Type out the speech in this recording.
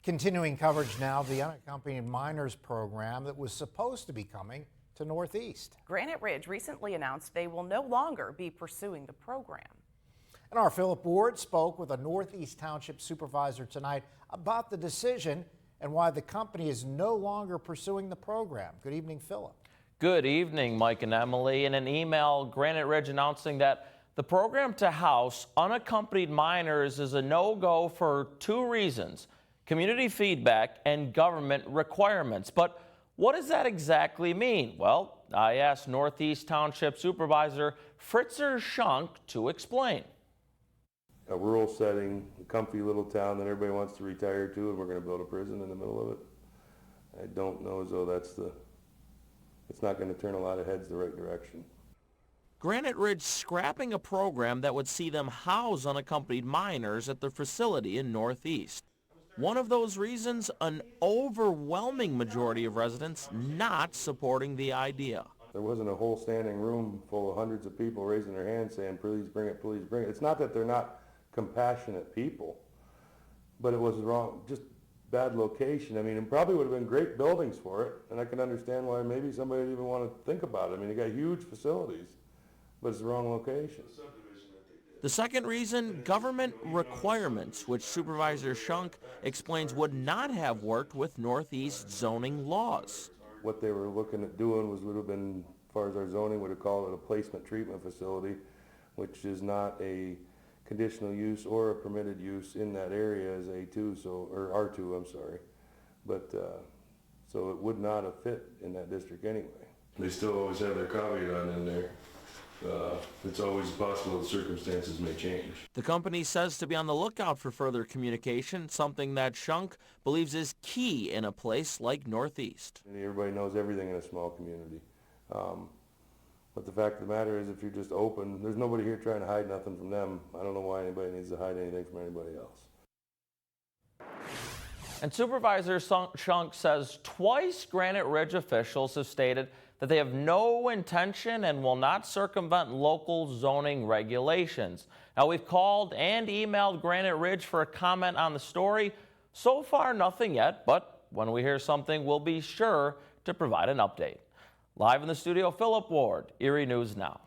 Continuing coverage now of the unaccompanied minors program that was supposed to be coming to Northeast. Granite Ridge recently announced they will no longer be pursuing the program. And our Philip Ward spoke with a Northeast Township supervisor tonight about the decision and why the company is no longer pursuing the program. Good evening, Philip. Good evening, Mike and Emily. In an email, Granite Ridge announcing that the program to house unaccompanied minors is a no-go for two reasons: community feedback and government requirements. But what does that exactly mean? Well, I asked Northeast Township Supervisor Fritzer Shunk to explain. A rural setting, a comfy little town that everybody wants to retire to, and we're going to build a prison in the middle of it. I don't know as though it's not going to turn a lot of heads the right direction. Granite Ridge scrapping a program that would see them house unaccompanied minors at their facility in Northeast. One of those reasons, an overwhelming majority of residents not supporting the idea. There wasn't a whole standing room full of hundreds of people raising their hands saying, please bring it, please bring it. It's not that they're not compassionate people, but it was wrong, just bad location. I mean, it probably would have been great buildings for it, and I can understand why maybe somebody would even want to think about it. I mean, they got huge facilities, but it's the wrong location. The second reason, government requirements, which Supervisor Shunk explains would not have worked with Northeast zoning laws. What they were looking at doing would have been, as far as our zoning, would have called it a placement treatment facility, which is not a conditional use or a permitted use in that area as A2, or R2, I'm sorry. But, so it would not have fit in that district anyway. They still always have their caveat in there. It's always possible that circumstances may change. The company says to be on the lookout for further communication, something that Shunk believes is key in a place like Northeast. Everybody knows everything in a small community. But the fact of the matter is, if you're just open, there's nobody here trying to hide nothing from them. I don't know why anybody needs to hide anything from anybody else. And Supervisor Shunk says twice Granite Ridge officials have stated that they have no intention and will not circumvent local zoning regulations. Now, we've called and emailed Granite Ridge for a comment on the story. So far, nothing yet, but when we hear something, we'll be sure to provide an update. Live in the studio, Philip Ward, Erie News Now.